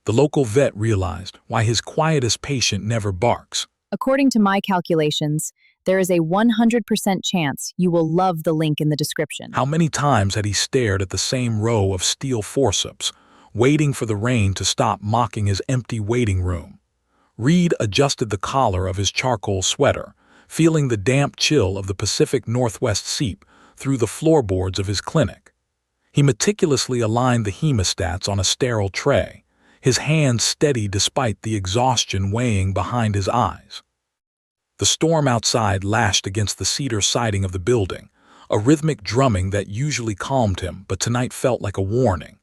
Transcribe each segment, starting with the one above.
The local vet realized why his quietest patient never barks. According to my calculations, there is a 100% chance you will love the link in the description. How many times had he stared at the same row of steel forceps, waiting for the rain to stop mocking his empty waiting room? Reed adjusted the collar of his charcoal sweater, feeling the damp chill of the Pacific Northwest seep through the floorboards of his clinic. He meticulously aligned the hemostats on a sterile tray, his hands steady despite the exhaustion weighing behind his eyes. The storm outside lashed against the cedar siding of the building, a rhythmic drumming that usually calmed him but tonight felt like a warning.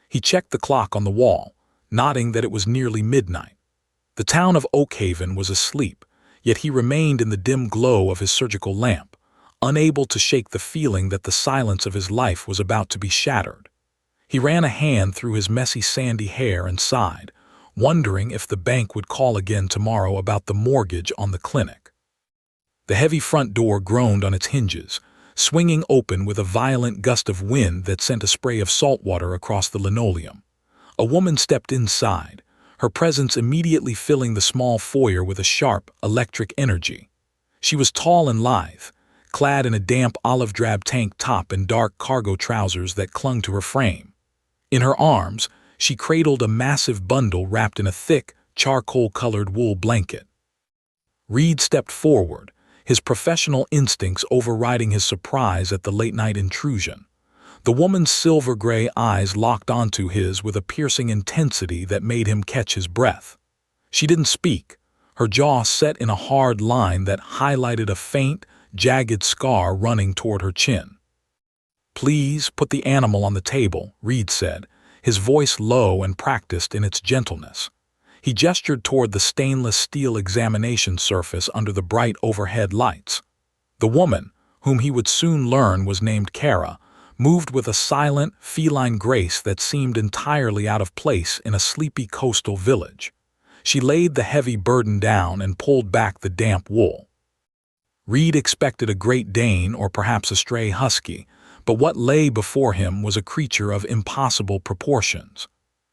He checked the clock on the wall, nodding that it was nearly midnight. The town of Oakhaven was asleep, yet he remained in the dim glow of his surgical lamp, unable to shake the feeling that the silence of his life was about to be shattered. He ran a hand through his messy sandy hair and sighed, wondering if the bank would call again tomorrow about the mortgage on the clinic. The heavy front door groaned on its hinges, swinging open with a violent gust of wind that sent a spray of salt water across the linoleum. A woman stepped inside, her presence immediately filling the small foyer with a sharp, electric energy. She was tall and lithe, clad in a damp olive-drab tank top and dark cargo trousers that clung to her frame. In her arms, she cradled a massive bundle wrapped in a thick, charcoal-colored wool blanket. Reed stepped forward, his professional instincts overriding his surprise at the late-night intrusion. The woman's silver-gray eyes locked onto his with a piercing intensity that made him catch his breath. She didn't speak, her jaw set in a hard line that highlighted a faint, jagged scar running toward her chin. "Please put the animal on the table," Reed said, his voice low and practiced in its gentleness. He gestured toward the stainless steel examination surface under the bright overhead lights. The woman, whom he would soon learn was named Keira, moved with a silent, feline grace that seemed entirely out of place in a sleepy coastal village. She laid the heavy burden down and pulled back the damp wool. Reed expected a Great Dane or perhaps a stray husky, but what lay before him was a creature of impossible proportions.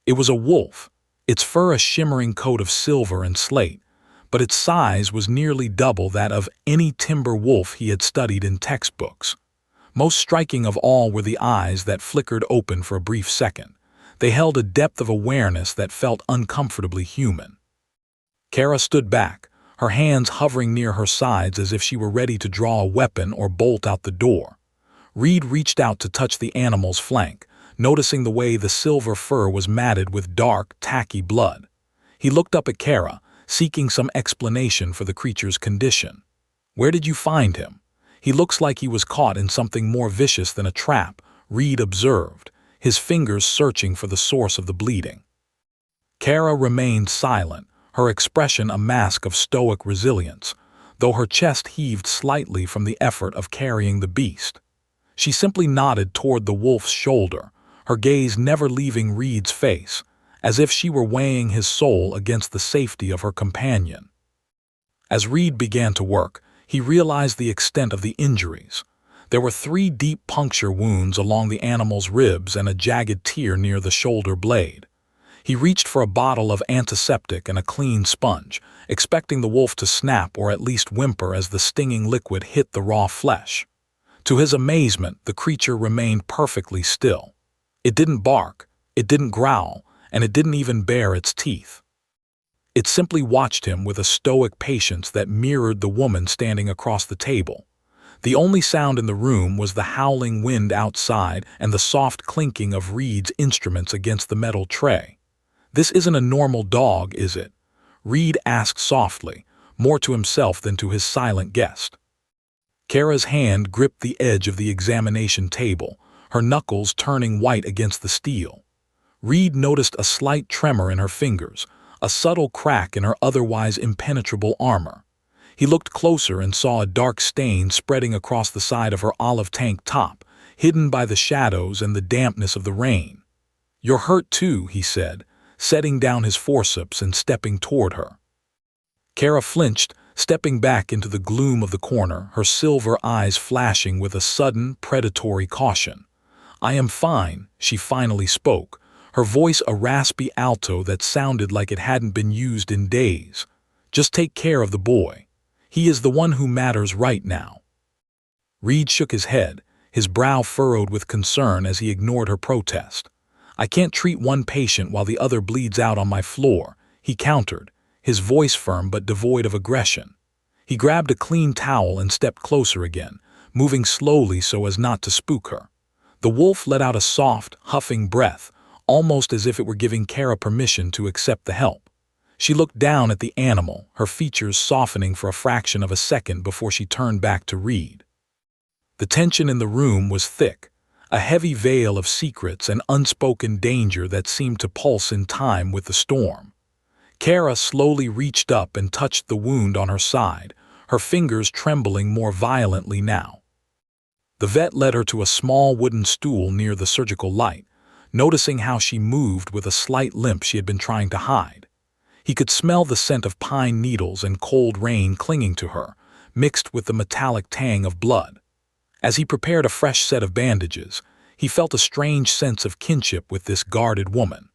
It was a wolf, its fur a shimmering coat of silver and slate, but its size was nearly double that of any timber wolf he had studied in textbooks. Most striking of all were the eyes that flickered open for a brief second. They held a depth of awareness that felt uncomfortably human. Keira stood back, her hands hovering near her sides as if she were ready to draw a weapon or bolt out the door. Reed reached out to touch the animal's flank, noticing the way the silver fur was matted with dark, tacky blood. He looked up at Keira, seeking some explanation for the creature's condition. "Where did you find him? He looks like he was caught in something more vicious than a trap," Reed observed, his fingers searching for the source of the bleeding. Keira remained silent, her expression a mask of stoic resilience, though her chest heaved slightly from the effort of carrying the beast. She simply nodded toward the wolf's shoulder, her gaze never leaving Reed's face, as if she were weighing his soul against the safety of her companion. As Reed began to work, he realized the extent of the injuries. There were 3 deep puncture wounds along the animal's ribs and a jagged tear near the shoulder blade. He reached for a bottle of antiseptic and a clean sponge, expecting the wolf to snap or at least whimper as the stinging liquid hit the raw flesh. To his amazement, the creature remained perfectly still. It didn't bark, it didn't growl, and it didn't even bare its teeth. It simply watched him with a stoic patience that mirrored the woman standing across the table. The only sound in the room was the howling wind outside and the soft clinking of Reed's instruments against the metal tray. "This isn't a normal dog, is it?" Reed asked softly, more to himself than to his silent guest. Keira's hand gripped the edge of the examination table, her knuckles turning white against the steel. Reed noticed a slight tremor in her fingers, a subtle crack in her otherwise impenetrable armor. He looked closer and saw a dark stain spreading across the side of her olive tank top, hidden by the shadows and the dampness of the rain. "You're hurt too," he said, setting down his forceps and stepping toward her. Keira flinched, stepping back into the gloom of the corner, her silver eyes flashing with a sudden, predatory caution. "I am fine," she finally spoke, her voice a raspy alto that sounded like it hadn't been used in days. "Just take care of the boy. He is the one who matters right now." Reed shook his head, his brow furrowed with concern as he ignored her protest. "I can't treat one patient while the other bleeds out on my floor," he countered, his voice firm but devoid of aggression. He grabbed a clean towel and stepped closer again, moving slowly so as not to spook her. The wolf let out a soft, huffing breath, almost as if it were giving Keira permission to accept the help. She looked down at the animal, her features softening for a fraction of a second before she turned back to Reed. The tension in the room was thick, a heavy veil of secrets and unspoken danger that seemed to pulse in time with the storm. Keira slowly reached up and touched the wound on her side, her fingers trembling more violently now. The vet led her to a small wooden stool near the surgical light, noticing how she moved with a slight limp she had been trying to hide. He could smell the scent of pine needles and cold rain clinging to her, mixed with the metallic tang of blood. As he prepared a fresh set of bandages, he felt a strange sense of kinship with this guarded woman.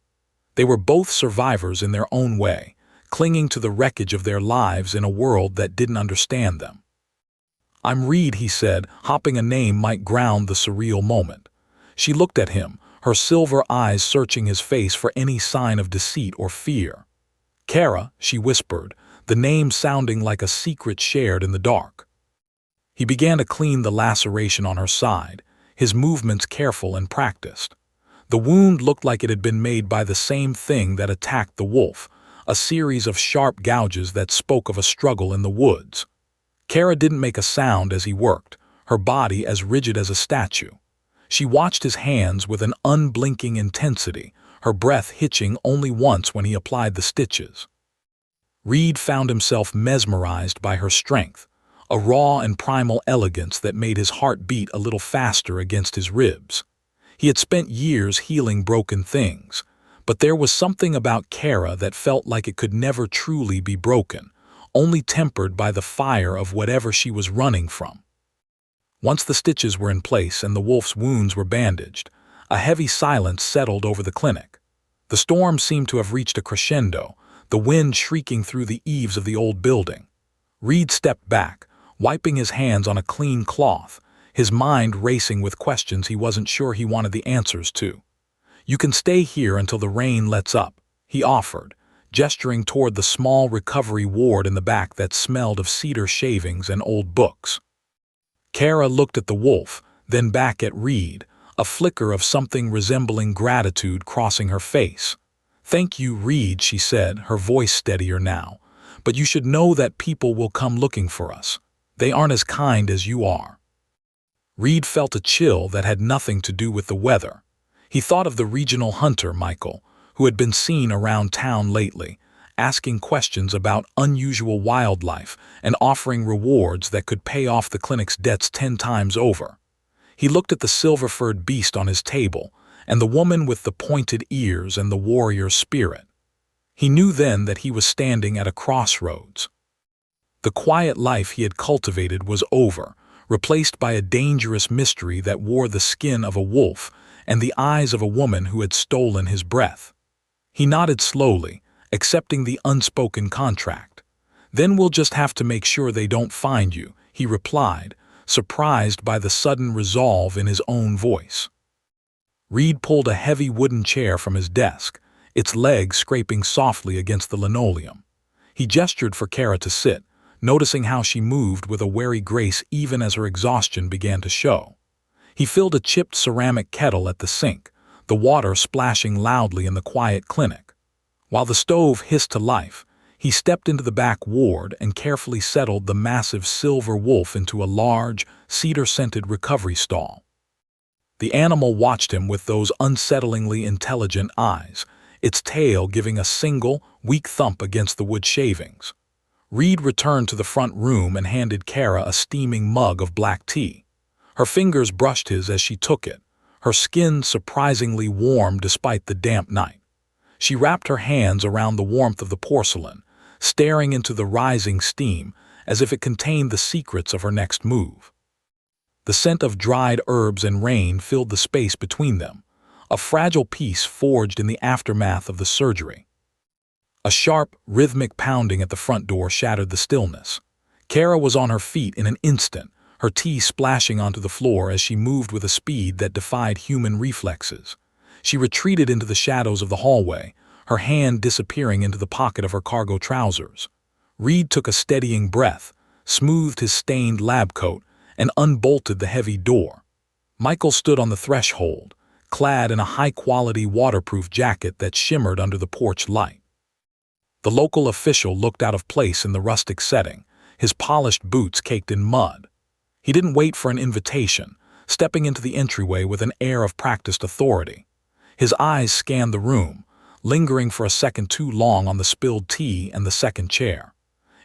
They were both survivors in their own way, clinging to the wreckage of their lives in a world that didn't understand them. "I'm Reed," he said, hoping a name might ground the surreal moment. She looked at him, her silver eyes searching his face for any sign of deceit or fear. "Keira," she whispered, the name sounding like a secret shared in the dark. He began to clean the laceration on her side, his movements careful and practiced. The wound looked like it had been made by the same thing that attacked the wolf, a series of sharp gouges that spoke of a struggle in the woods. Keira didn't make a sound as he worked, her body as rigid as a statue. She watched his hands with an unblinking intensity, her breath hitching only once when he applied the stitches. Reed found himself mesmerized by her strength, a raw and primal elegance that made his heart beat a little faster against his ribs. He had spent years healing broken things, but there was something about Keira that felt like it could never truly be broken, only tempered by the fire of whatever she was running from. Once the stitches were in place and the wolf's wounds were bandaged, a heavy silence settled over the clinic. The storm seemed to have reached a crescendo, the wind shrieking through the eaves of the old building. Reed stepped back, wiping his hands on a clean cloth, his mind racing with questions he wasn't sure he wanted the answers to. "You can stay here until the rain lets up," he offered, gesturing toward the small recovery ward in the back that smelled of cedar shavings and old books. Keira looked at the wolf, then back at Reed, a flicker of something resembling gratitude crossing her face. "Thank you, Reed," she said, her voice steadier now, "but you should know that people will come looking for us. They aren't as kind as you are." Reed felt a chill that had nothing to do with the weather. He thought of the regional hunter, Michael, who had been seen around town lately, asking questions about unusual wildlife and offering rewards that could pay off the clinic's debts 10 times over. He looked at the silver-furred beast on his table and the woman with the pointed ears and the warrior spirit. He knew then that he was standing at a crossroads. The quiet life he had cultivated was over, replaced by a dangerous mystery that wore the skin of a wolf and the eyes of a woman who had stolen his breath. He nodded slowly, accepting the unspoken contract. "Then we'll just have to make sure they don't find you," he replied, surprised by the sudden resolve in his own voice. Reed pulled a heavy wooden chair from his desk, its legs scraping softly against the linoleum. He gestured for Keira to sit, noticing how she moved with a wary grace even as her exhaustion began to show. He filled a chipped ceramic kettle at the sink, the water splashing loudly in the quiet clinic. While the stove hissed to life, he stepped into the back ward and carefully settled the massive silver wolf into a large, cedar-scented recovery stall. The animal watched him with those unsettlingly intelligent eyes, its tail giving a single, weak thump against the wood shavings. Reed returned to the front room and handed Keira a steaming mug of black tea. Her fingers brushed his as she took it, her skin surprisingly warm despite the damp night. She wrapped her hands around the warmth of the porcelain, staring into the rising steam as if it contained the secrets of her next move. The scent of dried herbs and rain filled the space between them, a fragile piece forged in the aftermath of the surgery. A sharp, rhythmic pounding at the front door shattered the stillness. Keira was on her feet in an instant, her tea splashing onto the floor as she moved with a speed that defied human reflexes. She retreated into the shadows of the hallway, her hand disappearing into the pocket of her cargo trousers. Reed took a steadying breath, smoothed his stained lab coat, and unbolted the heavy door. Michael stood on the threshold, clad in a high-quality waterproof jacket that shimmered under the porch light. The local official looked out of place in the rustic setting, his polished boots caked in mud. He didn't wait for an invitation, stepping into the entryway with an air of practiced authority. His eyes scanned the room, lingering for a second too long on the spilled tea and the second chair.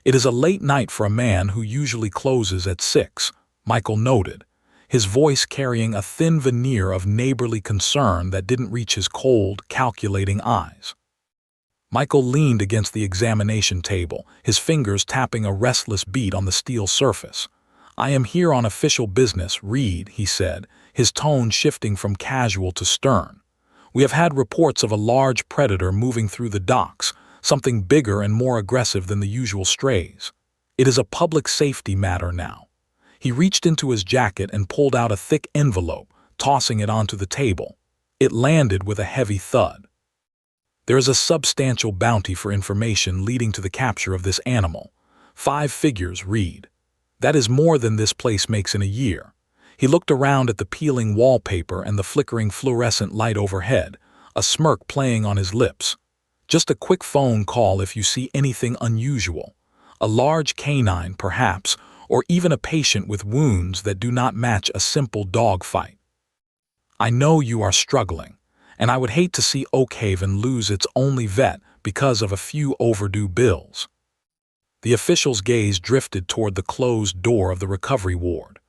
"It is a late night for a man who usually closes at 6, Michael noted, his voice carrying a thin veneer of neighborly concern that didn't reach his cold, calculating eyes. Michael leaned against the examination table, his fingers tapping a restless beat on the steel surface. "I am here on official business, Reed," he said, his tone shifting from casual to stern. "We have had reports of a large predator moving through the docks, something bigger and more aggressive than the usual strays. It is a public safety matter now." He reached into his jacket and pulled out a thick envelope, tossing it onto the table. It landed with a heavy thud. "There is a substantial bounty for information leading to the capture of this animal. 5 figures, Reed. That is more than this place makes in a year." He looked around at the peeling wallpaper and the flickering fluorescent light overhead, a smirk playing on his lips. "Just a quick phone call if you see anything unusual. A large canine, perhaps, or even a patient with wounds that do not match a simple dog fight. I know you are struggling, and I would hate to see Oakhaven lose its only vet because of a few overdue bills." The official's gaze drifted toward the closed door of the recovery ward.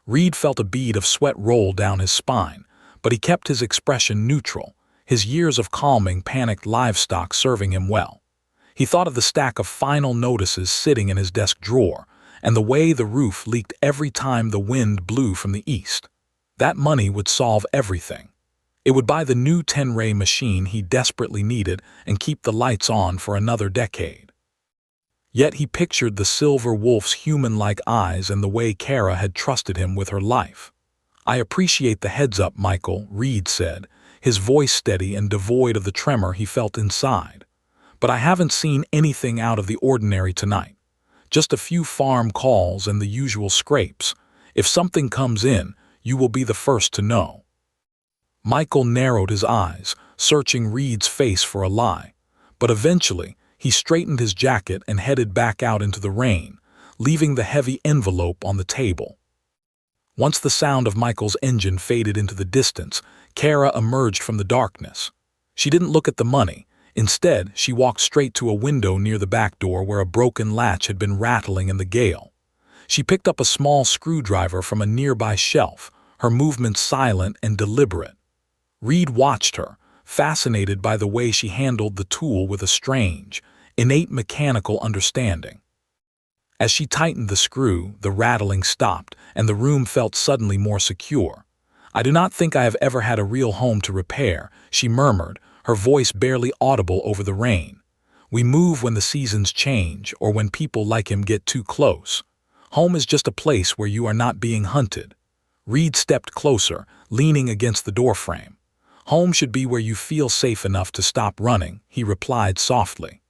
Reed felt a bead of sweat roll down his spine, but he kept his expression neutral, his years of calming panicked livestock serving him well. He thought of the stack of final notices sitting in his desk drawer, and the way the roof leaked every time the wind blew from the east. That money would solve everything. It would buy the new 10-ray machine he desperately needed and keep the lights on for another decade. Yet he pictured the silver wolf's human-like eyes and the way Keira had trusted him with her life. "I appreciate the heads-up, Michael," Reed said, his voice steady and devoid of the tremor he felt inside. "But I haven't seen anything out of the ordinary tonight. Just a few farm calls and the usual scrapes. If something comes in, you will be the first to know." Michael narrowed his eyes, searching Reed's face for a lie. But eventually, he straightened his jacket and headed back out into the rain, leaving the heavy envelope on the table. Once the sound of Michael's engine faded into the distance, Keira emerged from the darkness. She didn't look at the money. Instead, she walked straight to a window near the back door where a broken latch had been rattling in the gale. She picked up a small screwdriver from a nearby shelf, her movements silent and deliberate. Reed watched her, fascinated by the way she handled the tool with a strange, innate mechanical understanding. As she tightened the screw, the rattling stopped, and the room felt suddenly more secure. "I do not think I have ever had a real home to repair," she murmured, her voice barely audible over the rain. "We move when the seasons change or when people like him get too close. Home is just a place where you are not being hunted." Reed stepped closer, leaning against the doorframe. "Home should be where you feel safe enough to stop running," he replied softly.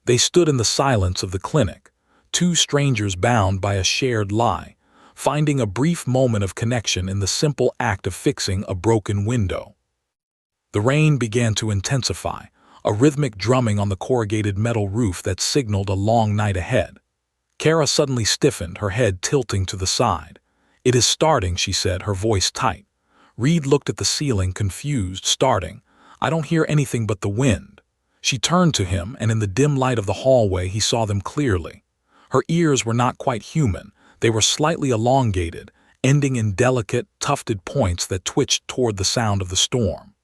They stood in the silence of the clinic, 2 strangers bound by a shared lie, finding a brief moment of connection in the simple act of fixing a broken window. The rain began to intensify, a rhythmic drumming on the corrugated metal roof that signaled a long night ahead. Keira suddenly stiffened, her head tilting to the side. "It is starting," she said, her voice tight. Reed looked at the ceiling, confused. "Starting? I don't hear anything but the wind." She turned to him, and in the dim light of the hallway he saw them clearly. Her ears were not quite human. They were slightly elongated, ending in delicate, tufted points that twitched toward the sound of the storm.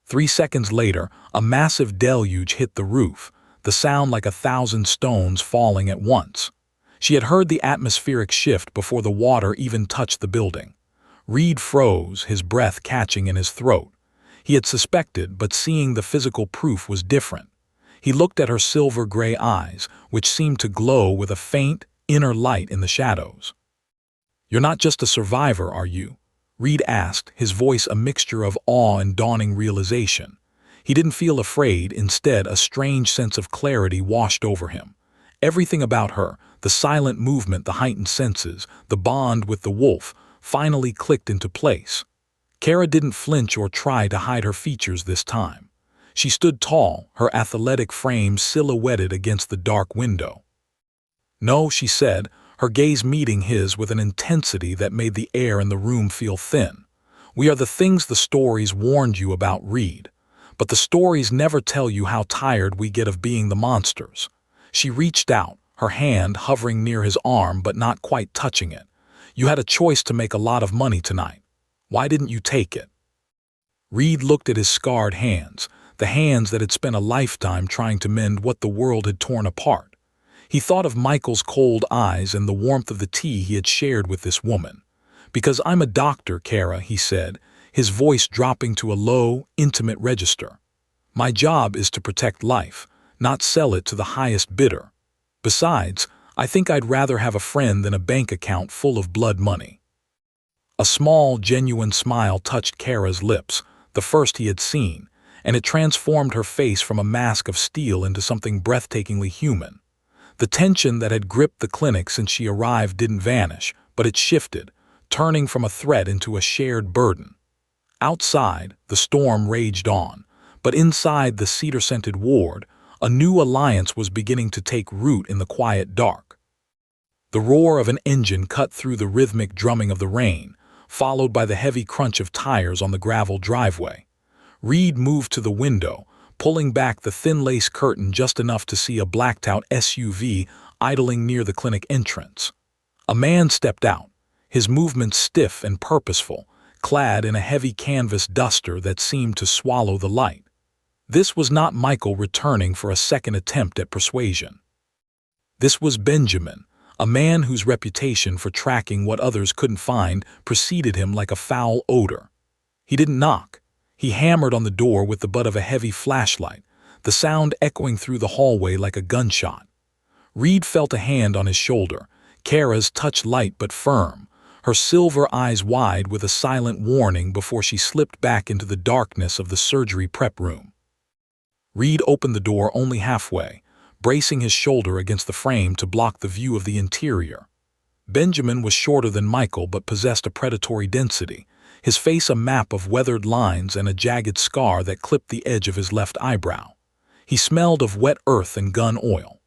3 seconds later, a massive deluge hit the roof, the sound like 1,000 stones falling at once. She had heard the atmospheric shift before the water even touched the building. Reed froze, his breath catching in his throat. He had suspected, but seeing the physical proof was different. He looked at her silver-gray eyes, which seemed to glow with a faint, inner light in the shadows. "You're not just a survivor, are you?" Reed asked, his voice a mixture of awe and dawning realization. He didn't feel afraid, instead a strange sense of clarity washed over him. Everything about her, the silent movement, the heightened senses, the bond with the wolf, finally clicked into place. Keira didn't flinch or try to hide her features this time. She stood tall, her athletic frame silhouetted against the dark window. "No," she said, her gaze meeting his with an intensity that made the air in the room feel thin. "We are the things the stories warned you about, Reed. But the stories never tell you how tired we get of being the monsters." She reached out, her hand hovering near his arm but not quite touching it. "You had a choice to make a lot of money tonight. Why didn't you take it?" Reed looked at his scarred hands, the hands that had spent a lifetime trying to mend what the world had torn apart. He thought of Michael's cold eyes and the warmth of the tea he had shared with this woman. "Because I'm a doctor, Keira," he said, his voice dropping to a low, intimate register. "My job is to protect life, not sell it to the highest bidder. Besides, I think I'd rather have a friend than a bank account full of blood money." A small, genuine smile touched Keira's lips, the first he had seen, and it transformed her face from a mask of steel into something breathtakingly human. The tension that had gripped the clinic since she arrived didn't vanish, but it shifted, turning from a threat into a shared burden. Outside, the storm raged on, but inside the cedar-scented ward, a new alliance was beginning to take root in the quiet dark. The roar of an engine cut through the rhythmic drumming of the rain, followed by the heavy crunch of tires on the gravel driveway. Reed moved to the window, pulling back the thin lace curtain just enough to see a blacked-out SUV idling near the clinic entrance. A man stepped out, his movements stiff and purposeful, clad in a heavy canvas duster that seemed to swallow the light. This was not Michael returning for a second attempt at persuasion. This was Benjamin, a man whose reputation for tracking what others couldn't find preceded him like a foul odor. He didn't knock. He hammered on the door with the butt of a heavy flashlight, the sound echoing through the hallway like a gunshot. Reed felt a hand on his shoulder, Keira's touch light but firm, her silver eyes wide with a silent warning before she slipped back into the darkness of the surgery prep room. Reed opened the door only halfway, bracing his shoulder against the frame to block the view of the interior. Benjamin was shorter than Michael but possessed a predatory density, his face a map of weathered lines and a jagged scar that clipped the edge of his left eyebrow. He smelled of wet earth and gun oil.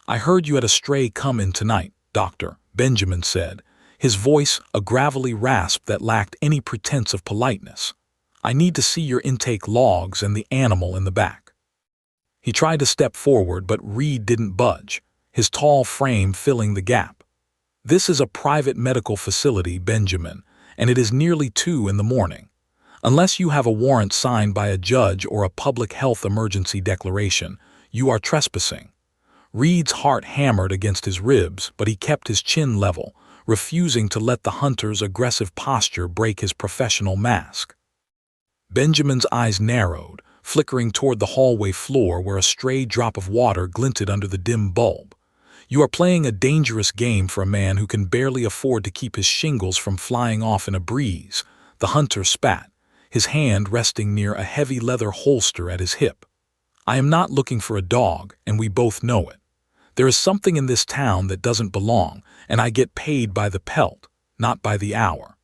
"I heard you had a stray come in tonight, Doctor," Benjamin said, his voice a gravelly rasp that lacked any pretense of politeness. "I need to see your intake logs and the animal in the back." He tried to step forward, but Reed didn't budge, his tall frame filling the gap. "This is a private medical facility, Benjamin, and it is nearly 2 in the morning. Unless you have a warrant signed by a judge or a public health emergency declaration, you are trespassing." Reed's heart hammered against his ribs, but he kept his chin level, refusing to let the hunter's aggressive posture break his professional mask. Benjamin's eyes narrowed, flickering toward the hallway floor where a stray drop of water glinted under the dim bulb. "You are playing a dangerous game for a man who can barely afford to keep his shingles from flying off in a breeze," the hunter spat, his hand resting near a heavy leather holster at his hip. "I am not looking for a dog, and we both know it. There is something in this town that doesn't belong, and I get paid by the pelt, not by the hour."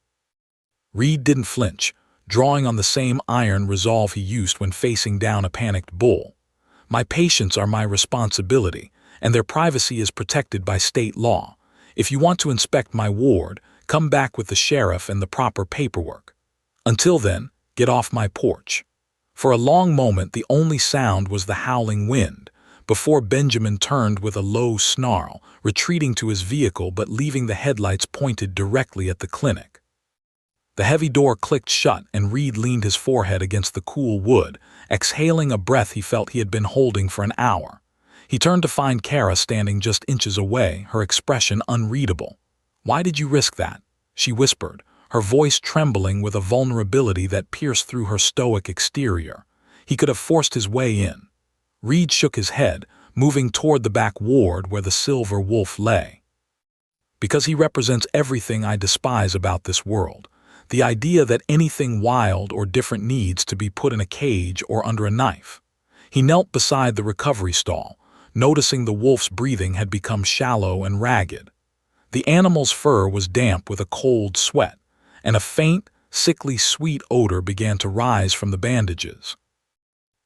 Reed didn't flinch, drawing on the same iron resolve he used when facing down a panicked bull. "My patients are my responsibility, and their privacy is protected by state law. If you want to inspect my ward, come back with the sheriff and the proper paperwork. Until then, get off my porch." For a long moment the only sound was the howling wind, before Benjamin turned with a low snarl, retreating to his vehicle but leaving the headlights pointed directly at the clinic. The heavy door clicked shut and Reed leaned his forehead against the cool wood, exhaling a breath he felt he had been holding for an hour. He turned to find Keira standing just inches away, her expression unreadable. "Why did you risk that?" she whispered, her voice trembling with a vulnerability that pierced through her stoic exterior. He could have forced his way in. Reed shook his head, moving toward the back ward where the silver wolf lay. Because he represents everything I despise about this world. The idea that anything wild or different needs to be put in a cage or under a knife. He knelt beside the recovery stall, noticing the wolf's breathing had become shallow and ragged. The animal's fur was damp with a cold sweat, and a faint, sickly sweet odor began to rise from the bandages.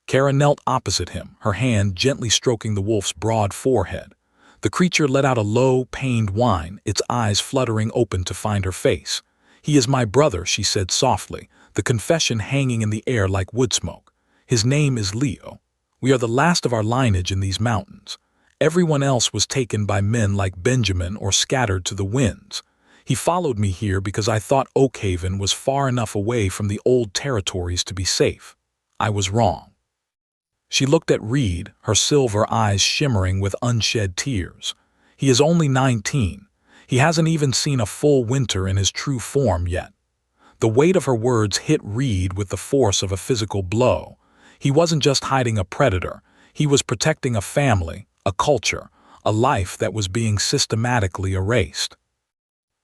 Keira knelt opposite him, her hand gently stroking the wolf's broad forehead. The creature let out a low, pained whine, its eyes fluttering open to find her face. "He is my brother," she said softly, the confession hanging in the air like wood smoke. "His name is Leo. We are the last of our lineage in these mountains. Everyone else was taken by men like Benjamin or scattered to the winds. He followed me here because I thought Oakhaven was far enough away from the old territories to be safe. I was wrong." She looked at Reed, her silver eyes shimmering with unshed tears. "He is only 19. He hasn't even seen a full winter in his true form yet." The weight of her words hit Reed with the force of a physical blow. He wasn't just hiding a predator. He was protecting a family, a culture, a life that was being systematically erased.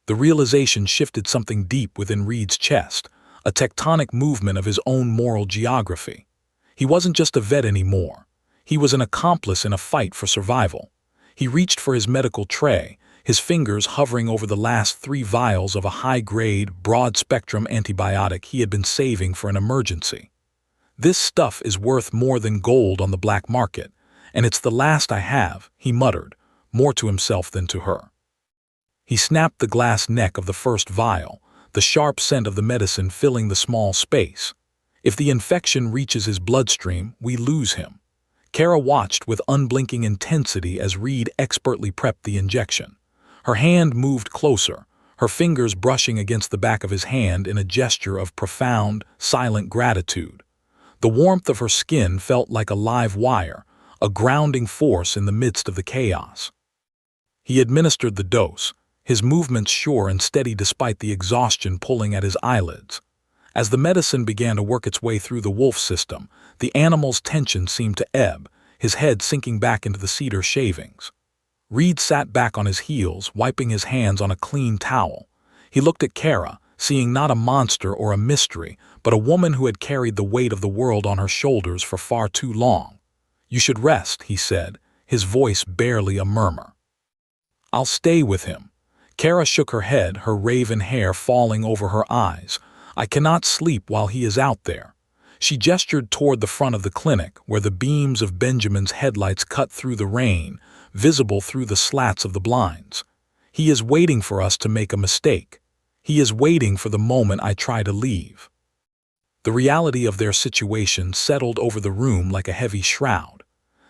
The realization shifted something deep within Reed's chest, a tectonic movement of his own moral geography. He wasn't just a vet anymore. He was an accomplice in a fight for survival. He reached for his medical tray, his fingers hovering over the last 3 vials of a high-grade, broad-spectrum antibiotic he had been saving for an emergency. "This stuff is worth more than gold on the black market, and it's the last I have," he muttered, more to himself than to her. He snapped the glass neck of the first vial, the sharp scent of the medicine filling the small space. If the infection reaches his bloodstream, we lose him. Keira watched with unblinking intensity as Reed expertly prepped the injection. Her hand moved closer, her fingers brushing against the back of his hand in a gesture of profound, silent gratitude. The warmth of her skin felt like a live wire, a grounding force in the midst of the chaos. He administered the dose, his movements sure and steady despite the exhaustion pulling at his eyelids. As the medicine began to work its way through the wolf system, the animal's tension seemed to ebb, his head sinking back into the cedar shavings. Reed sat back on his heels, wiping his hands on a clean towel. He looked at Keira, seeing not a monster or a mystery, but a woman who had carried the weight of the world on her shoulders for far too long. "You should rest," he said, his voice barely a murmur. "I'll stay with him." Keira shook her head, her raven hair falling over her eyes. "I cannot sleep while he is out there." She gestured toward the front of the clinic, where the beams of Benjamin's headlights cut through the rain, visible through the slats of the blinds. "He is waiting for us to make a mistake. He is waiting for the moment I try to leave." The reality of their situation settled over the room like a heavy shroud.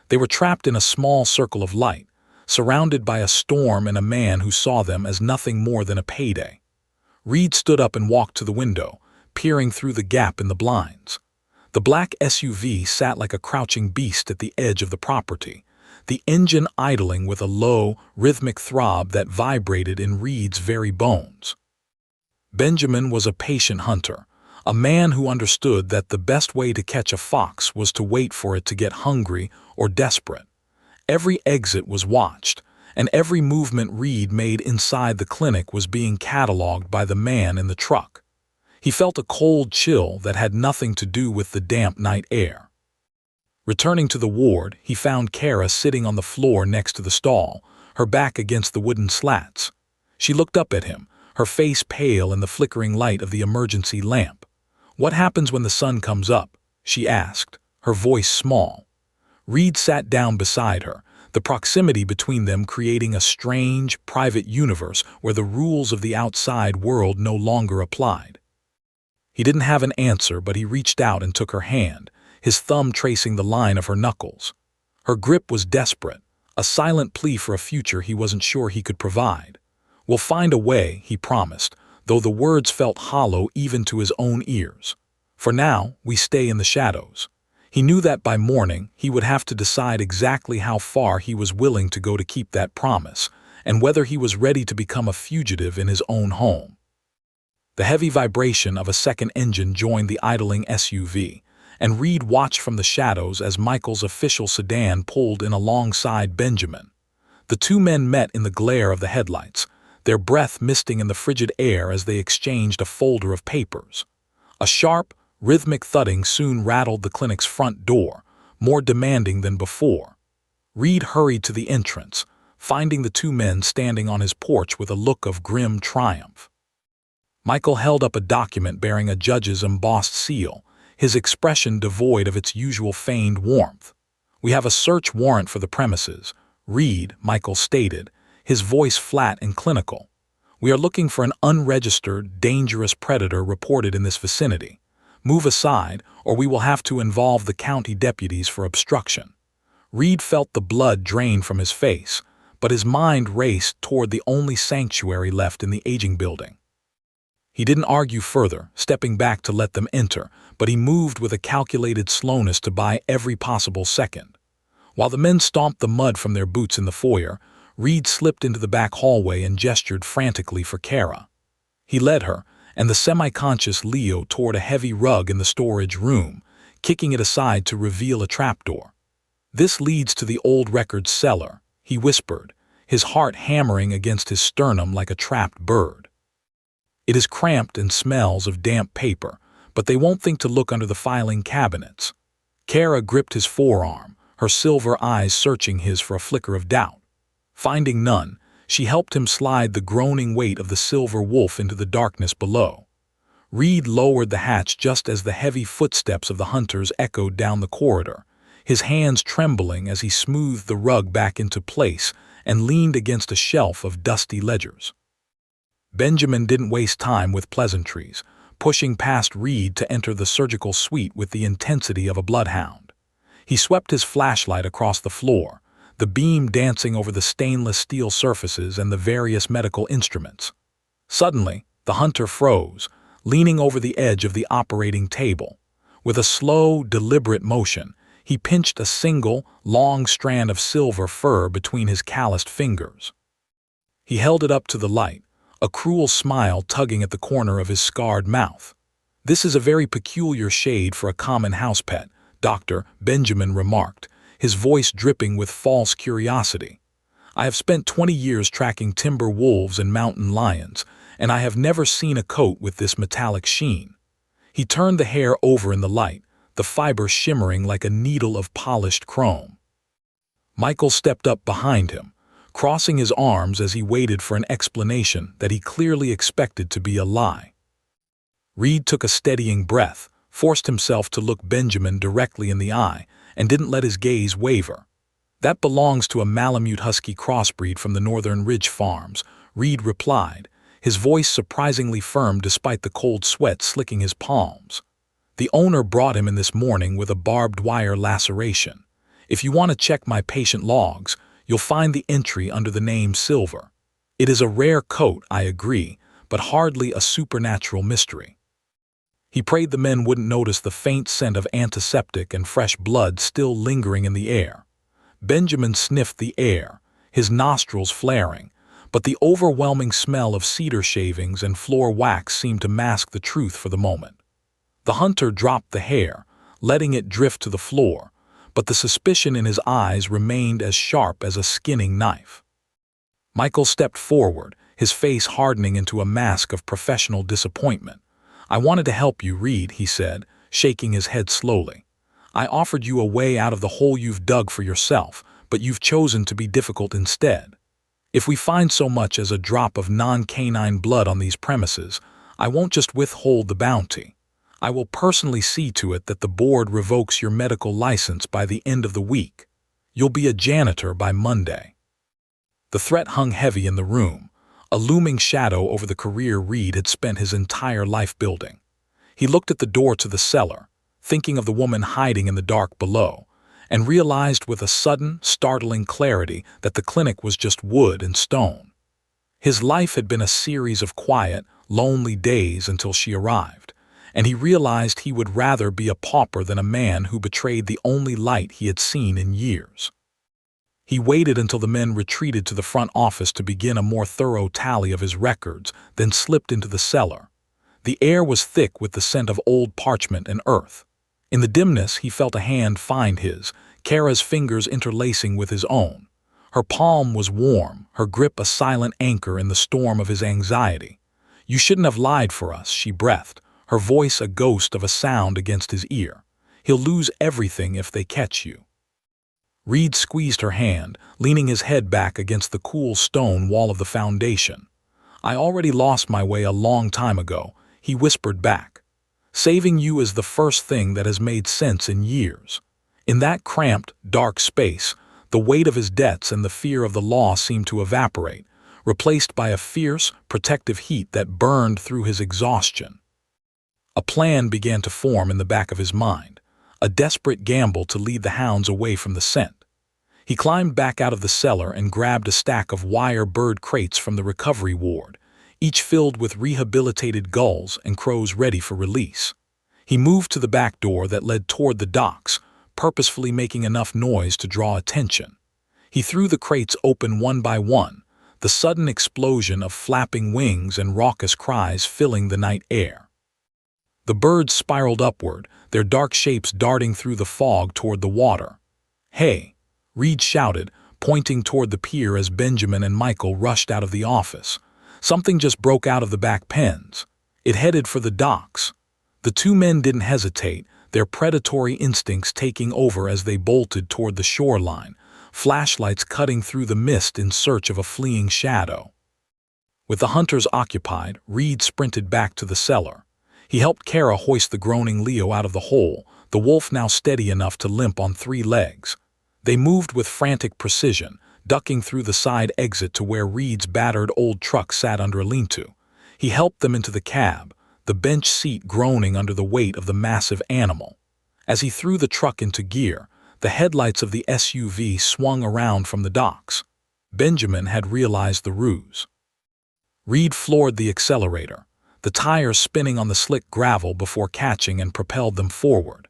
They were trapped in a small circle of light, surrounded by a storm and a man who saw them as nothing more than a payday. Reed stood up and walked to the window, peering through the gap in the blinds. The black SUV sat like a crouching beast at the edge of the property, the engine idling with a low, rhythmic throb that vibrated in Reed's very bones. Benjamin was a patient hunter, a man who understood that the best way to catch a fox was to wait for it to get hungry or desperate. Every exit was watched, and every movement Reed made inside the clinic was being cataloged by the man in the truck. He felt a cold chill that had nothing to do with the damp night air. Returning to the ward, he found Keira sitting on the floor next to the stall, her back against the wooden slats. She looked up at him, her face pale in the flickering light of the emergency lamp. "What happens when the sun comes up?" she asked, her voice small. Reed sat down beside her, the proximity between them creating a strange, private universe where the rules of the outside world no longer applied. He didn't have an answer, but he reached out and took her hand, his thumb tracing the line of her knuckles. Her grip was desperate, a silent plea for a future he wasn't sure he could provide. "We'll find a way," he promised, though the words felt hollow even to his own ears. "For now, we stay in the shadows." He knew that by morning he would have to decide exactly how far he was willing to go to keep that promise, and whether he was ready to become a fugitive in his own home. The heavy vibration of a second engine joined the idling SUV, and Reed watched from the shadows as Michael's official sedan pulled in alongside Benjamin. The two men met in the glare of the headlights, their breath misting in the frigid air as they exchanged a folder of papers. A sharp, rhythmic thudding soon rattled the clinic's front door, more demanding than before. Reed hurried to the entrance, finding the two men standing on his porch with a look of grim triumph. Michael held up a document bearing a judge's embossed seal, his expression devoid of its usual feigned warmth. "We have a search warrant for the premises," Reed, Michael stated, his voice flat and clinical. "We are looking for an unregistered, dangerous predator reported in this vicinity. Move aside, or we will have to involve the county deputies for obstruction." Reed felt the blood drain from his face, but his mind raced toward the only sanctuary left in the aging building. He didn't argue further, stepping back to let them enter, but he moved with a calculated slowness to buy every possible second. While the men stomped the mud from their boots in the foyer, Reed slipped into the back hallway and gestured frantically for Keira. He led her, and the semi-conscious Leo toward a heavy rug in the storage room, kicking it aside to reveal a trapdoor. "This leads to the old records cellar," he whispered, his heart hammering against his sternum like a trapped bird. "It is cramped and smells of damp paper, but they won't think to look under the filing cabinets." Keira gripped his forearm, her silver eyes searching his for a flicker of doubt. Finding none, she helped him slide the groaning weight of the silver wolf into the darkness below. Reed lowered the hatch just as the heavy footsteps of the hunters echoed down the corridor, his hands trembling as he smoothed the rug back into place and leaned against a shelf of dusty ledgers. Benjamin didn't waste time with pleasantries, pushing past Reed to enter the surgical suite with the intensity of a bloodhound. He swept his flashlight across the floor, the beam dancing over the stainless steel surfaces and the various medical instruments. Suddenly, the hunter froze, leaning over the edge of the operating table. With a slow, deliberate motion, he pinched a single, long strand of silver fur between his calloused fingers. He held it up to the light, a cruel smile tugging at the corner of his scarred mouth. "This is a very peculiar shade for a common house pet," Dr. Benjamin remarked, his voice dripping with false curiosity. "I have spent 20 years tracking timber wolves and mountain lions, and I have never seen a coat with this metallic sheen." He turned the hair over in the light, the fiber shimmering like a needle of polished chrome. Michael stepped up behind him, crossing his arms as he waited for an explanation that he clearly expected to be a lie. Reed took a steadying breath, forced himself to look Benjamin directly in the eye, and didn't let his gaze waver. "That belongs to a Malamute Husky crossbreed from the Northern Ridge Farms," Reed replied, his voice surprisingly firm despite the cold sweat slicking his palms. "The owner brought him in this morning with a barbed wire laceration. If you want to check my patient logs, you'll find the entry under the name Silver. It is a rare coat, I agree, but hardly a supernatural mystery." He prayed the men wouldn't notice the faint scent of antiseptic and fresh blood still lingering in the air. Benjamin sniffed the air, his nostrils flaring, but the overwhelming smell of cedar shavings and floor wax seemed to mask the truth for the moment. The hunter dropped the hair, letting it drift to the floor, but the suspicion in his eyes remained as sharp as a skinning knife. Michael stepped forward, his face hardening into a mask of professional disappointment. "I wanted to help you, Reed," he said, shaking his head slowly. "I offered you a way out of the hole you've dug for yourself, but you've chosen to be difficult instead. If we find so much as a drop of non-canine blood on these premises, I won't just withhold the bounty. I will personally see to it that the board revokes your medical license by the end of the week. You'll be a janitor by Monday." The threat hung heavy in the room, a looming shadow over the career Reed had spent his entire life building. He looked at the door to the cellar, thinking of the woman hiding in the dark below, and realized with a sudden, startling clarity that the clinic was just wood and stone. His life had been a series of quiet, lonely days until she arrived, and he realized he would rather be a pauper than a man who betrayed the only light he had seen in years. He waited until the men retreated to the front office to begin a more thorough tally of his records, then slipped into the cellar. The air was thick with the scent of old parchment and earth. In the dimness, he felt a hand find his, Keira's fingers interlacing with his own. Her palm was warm, her grip a silent anchor in the storm of his anxiety. "You shouldn't have lied for us," she breathed, her voice a ghost of a sound against his ear. "He'll lose everything if they catch you." Reed squeezed her hand, leaning his head back against the cool stone wall of the foundation. "I already lost my way a long time ago," he whispered back. "Saving you is the first thing that has made sense in years." In that cramped, dark space, the weight of his debts and the fear of the law seemed to evaporate, replaced by a fierce, protective heat that burned through his exhaustion. A plan began to form in the back of his mind, a desperate gamble to lead the hounds away from the scent. He climbed back out of the cellar and grabbed a stack of wire bird crates from the recovery ward, each filled with rehabilitated gulls and crows ready for release. He moved to the back door that led toward the docks, purposefully making enough noise to draw attention. He threw the crates open one by one, the sudden explosion of flapping wings and raucous cries filling the night air. The birds spiraled upward, their dark shapes darting through the fog toward the water. "Hey!" Reed shouted, pointing toward the pier as Benjamin and Michael rushed out of the office. "Something just broke out of the back pens. It headed for the docks." The two men didn't hesitate, their predatory instincts taking over as they bolted toward the shoreline, flashlights cutting through the mist in search of a fleeing shadow. With the hunters occupied, Reed sprinted back to the cellar. He helped Keira hoist the groaning Leo out of the hole, the wolf now steady enough to limp on 3 legs. They moved with frantic precision, ducking through the side exit to where Reed's battered old truck sat under a lean-to. He helped them into the cab, the bench seat groaning under the weight of the massive animal. As he threw the truck into gear, the headlights of the SUV swung around from the docks. Benjamin had realized the ruse. Reed floored the accelerator, the tires spinning on the slick gravel before catching and propelled them forward.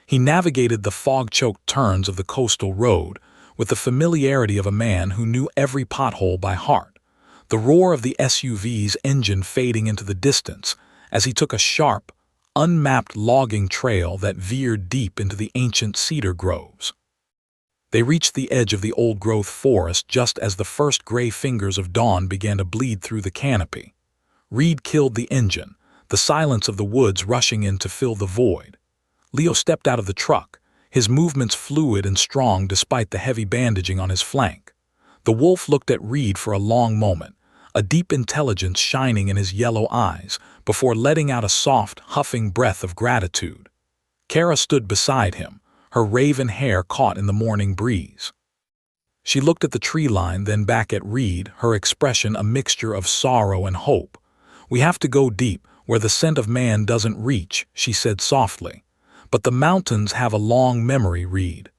He navigated the fog-choked turns of the coastal road with the familiarity of a man who knew every pothole by heart, the roar of the SUV's engine fading into the distance as he took a sharp, unmapped logging trail that veered deep into the ancient cedar groves. They reached the edge of the old-growth forest just as the first gray fingers of dawn began to bleed through the canopy. Reed killed the engine, the silence of the woods rushing in to fill the void. Leo stepped out of the truck, his movements fluid and strong despite the heavy bandaging on his flank. The wolf looked at Reed for a long moment, a deep intelligence shining in his yellow eyes, before letting out a soft, huffing breath of gratitude. Keira stood beside him, her raven hair caught in the morning breeze. She looked at the tree line, then back at Reed, her expression a mixture of sorrow and hope. "We have to go deep, where the scent of man doesn't reach," she said softly. "But the mountains have a long memory, Reed.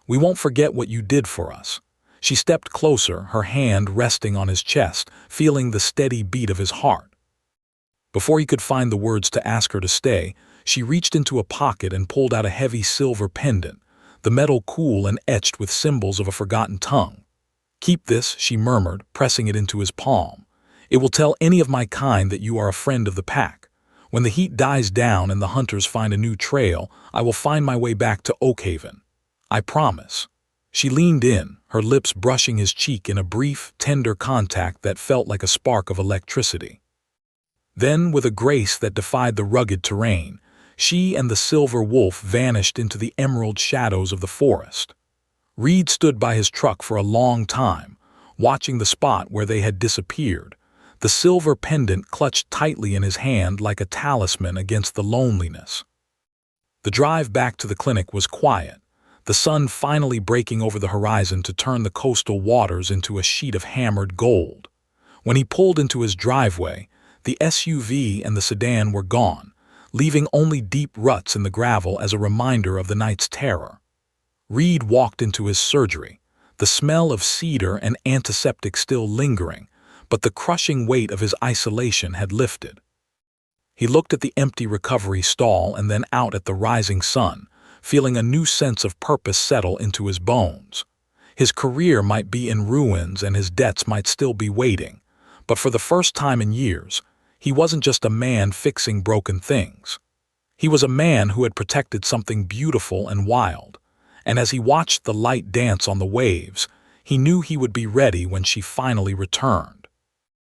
We won't forget what you did for us." She stepped closer, her hand resting on his chest, feeling the steady beat of his heart. Before he could find the words to ask her to stay, she reached into a pocket and pulled out a heavy silver pendant, the metal cool and etched with symbols of a forgotten tongue. "Keep this," she murmured, pressing it into his palm. "It will tell any of my kind that you are a friend of the pack. When the heat dies down and the hunters find a new trail, I will find my way back to Oakhaven. I promise." She leaned in, her lips brushing his cheek in a brief, tender contact that felt like a spark of electricity. Then, with a grace that defied the rugged terrain, she and the silver wolf vanished into the emerald shadows of the forest. Reed stood by his truck for a long time, watching the spot where they had disappeared, the silver pendant clutched tightly in his hand like a talisman against the loneliness. The drive back to the clinic was quiet, the sun finally breaking over the horizon to turn the coastal waters into a sheet of hammered gold. When he pulled into his driveway, the SUV and the sedan were gone, leaving only deep ruts in the gravel as a reminder of the night's terror. Reed walked into his surgery, the smell of cedar and antiseptic still lingering, but the crushing weight of his isolation had lifted. He looked at the empty recovery stall and then out at the rising sun, feeling a new sense of purpose settle into his bones. His career might be in ruins and his debts might still be waiting, but for the first time in years, He wasn't just a man fixing broken things. He was a man who had protected something beautiful and wild, and as he watched the light dance on the waves, he knew he would be ready when she finally returned.